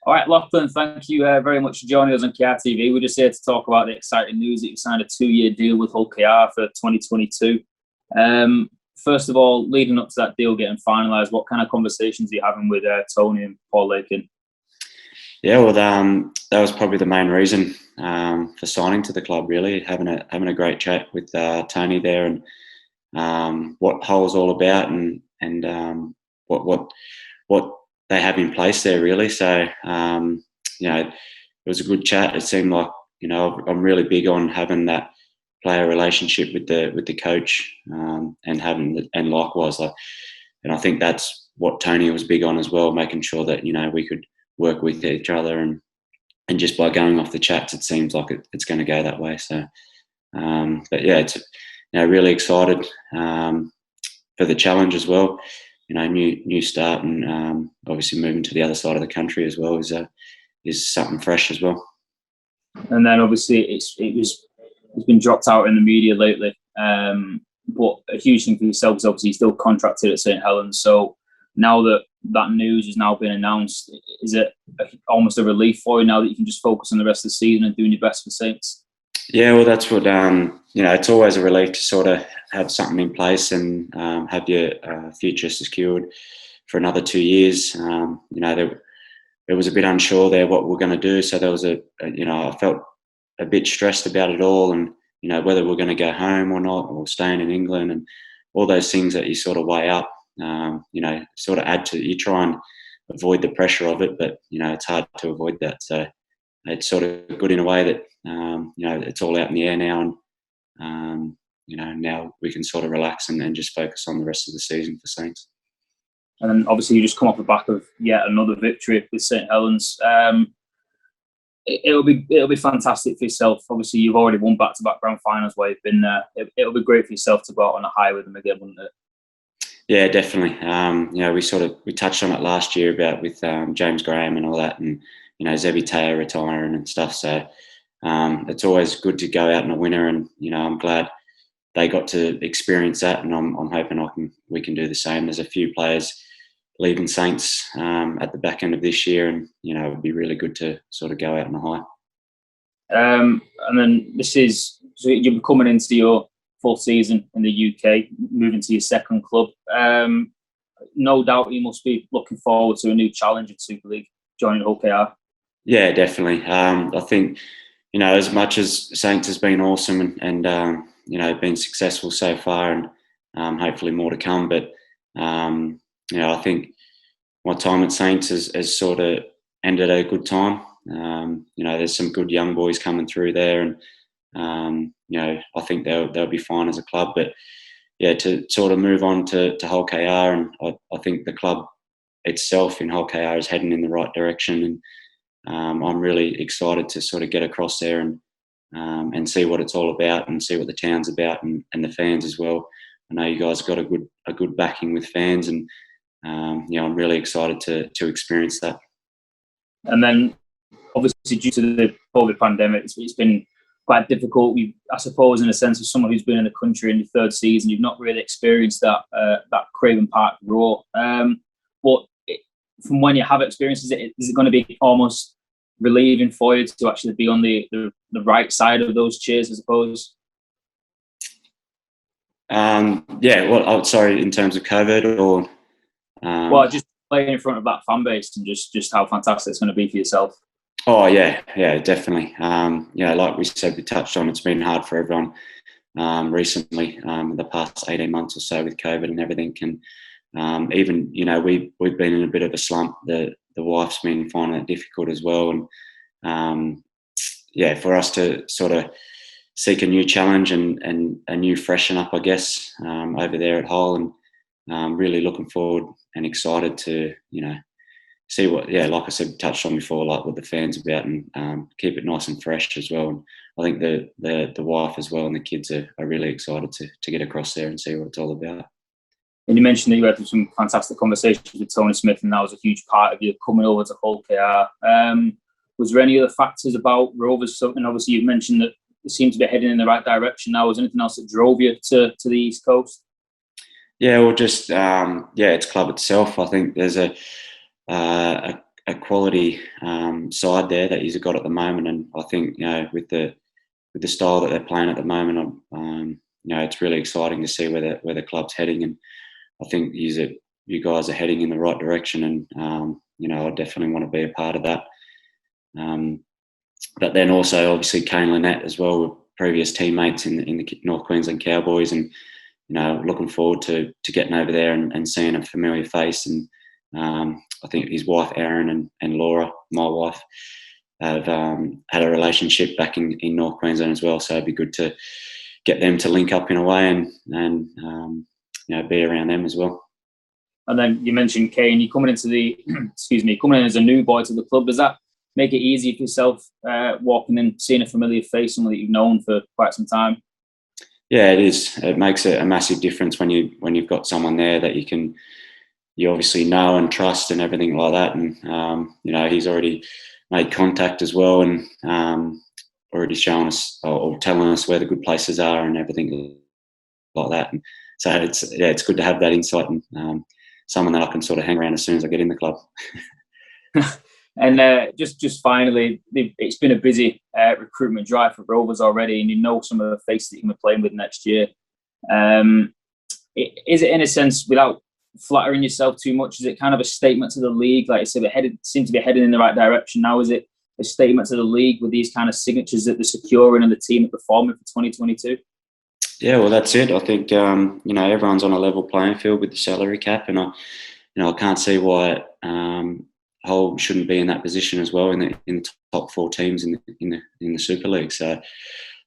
All right, Lachlan, thank you very much for joining us on KR TV. We're just here to talk about the exciting news that you signed a 2-year deal with Hull KR for 2022. First of all, leading up to that deal getting finalised, what kind of conversations are you having with Tony and Paul Lachlan? Yeah, well, that was probably the main reason for signing to the club. Really, having a great chat with Tony there, and what Hull's all about, and what they have in place there. Really, so it was a good chat. It seemed like I'm really big on having that player relationship with the coach, and likewise, and I think that's what Tony was big on as well, making sure that we could work with each other, and just by going off the chats, it seems like it's going to go that way. So, but yeah, it's really excited for the challenge as well. New start, and obviously moving to the other side of the country as well is something fresh as well. And then obviously it's been dropped out in the media lately, but a huge thing for yourself is obviously still contracted at St Helens. So now that news has now been announced, is it almost a relief for you now that you can just focus on the rest of the season and doing your best for Saints? Yeah, well, that's what it's always a relief to sort of have something in place and have your future secured for another 2 years. It was a bit unsure there what we're going to do, so there was I felt a bit stressed about it all, and whether we're going to go home or not, or staying in England, and all those things that you sort of weigh up. Sort of add to, you try and avoid the pressure of it, but it's hard to avoid that. So it's sort of good in a way that it's all out in the air now, and now we can sort of relax and just focus on the rest of the season for Saints. And then obviously you just come off the back of yet another victory with St Helens. It'll be fantastic for yourself. Obviously you've already won back-to-back grand finals where you've been there. It'll be great for yourself to go out on a high with them again, wouldn't it? Yeah, definitely. We touched on it last year about with James Graham and all that, and Zebi Teo retiring and stuff. So it's always good to go out on a winner, and I'm glad they got to experience that, and I'm hoping we can do the same. There's a few players leaving Saints at the back end of this year, and it would be really good to sort of go out on a high. And then so you're coming into your full season in the UK, moving to your second club. No doubt you must be looking forward to a new challenge in Super League, joining Hull KR. Yeah, definitely. I think, as much as Saints has been awesome and been successful so far, and hopefully more to come, but I think my time at Saints has sort of ended at a good time. There's some good young boys coming through there, and I think they'll be fine as a club. But yeah, to sort of move on to Hull KR, and I think the club itself in Hull KR is heading in the right direction, and I'm really excited to sort of get across there and see what it's all about, and see what the town's about, and the fans as well. I know you guys got a good backing with fans, and I'm really excited to experience that. And then obviously due to the COVID pandemic, it's been quite difficult. I suppose, in a sense, of someone who's been in the country in the third season, you've not really experienced that Craven Park roar. But from when you have experienced, is it going to be almost relieving for you to actually be on the right side of those cheers, I suppose? Yeah. Well, sorry, in terms of COVID, or well, just playing in front of that fan base, and just how fantastic it's going to be for yourself. Oh yeah, definitely. Like we said, we touched on, it's been hard for everyone recently, the past 18 months or so with COVID and everything. And even we've been in a bit of a slump. The wife's been finding it difficult as well, and for us to sort of seek a new challenge and a new freshen up, I guess, over there at Hull, and really looking forward and excited to see what, like I said, touched on before, like what the fans about, and keep it nice and fresh as well. And I think the wife as well and the kids are really excited to get across there and see what it's all about. And you mentioned that you had some fantastic conversations with Tony Smith, and that was a huge part of you coming over to Hull KR. Was there any other factors about Rovers? And obviously you've mentioned that it seemed to be heading in the right direction now. Was there anything else that drove you to the East Coast? Yeah, well, just it's club itself. I think there's a a quality side there that he's got at the moment, and I think with the style that they're playing at the moment, it's really exciting to see where the club's heading, and I think you guys are heading in the right direction, and I definitely want to be a part of that. But then also obviously Kane Lynette as well, previous teammates in the North Queensland Cowboys, and looking forward to getting over there and seeing a familiar face. And I think his wife Erin and Laura, my wife, have had a relationship back in North Queensland as well. So it'd be good to get them to link up in a way and be around them as well. And then you mentioned Kane. You coming into coming in as a new boy to the club. Does that make it easier for yourself walking in, seeing a familiar face, someone that you've known for quite some time? Yeah, it is. It makes a massive difference when you've got someone there that you obviously know and trust and everything like that. And he's already made contact as well, and already showing us or telling us where the good places are and everything like that. And so it's good to have that insight and someone that I can sort of hang around as soon as I get in the club. And just finally, it's been a busy recruitment drive for Rovers already, and you know some of the faces that you're going to be playing with next year. Is it, in a sense, without flattering yourself too much, is it kind of a statement to the league? Like I said, it seems to be heading in the right direction now. Is it a statement to the league with these kind of signatures that they're securing and the team are performing for 2022? Yeah, well, that's it. I think everyone's on a level playing field with the salary cap, and I can't see why Hull shouldn't be in that position as well in the top 4 teams in the Super League. So I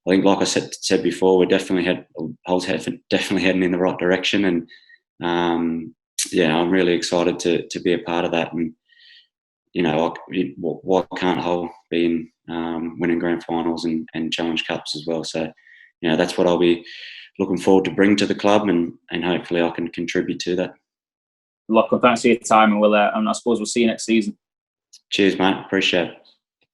think, like I said before, Hull's definitely heading in the right direction, and I'm really excited to be a part of that. And why can't Hull be in winning grand finals and challenge cups as well? So that's what I'll be looking forward to bring to the club, and hopefully I can contribute to that. Lachlan, thanks for your time, and I suppose we'll see you next season. Cheers, mate. Appreciate it.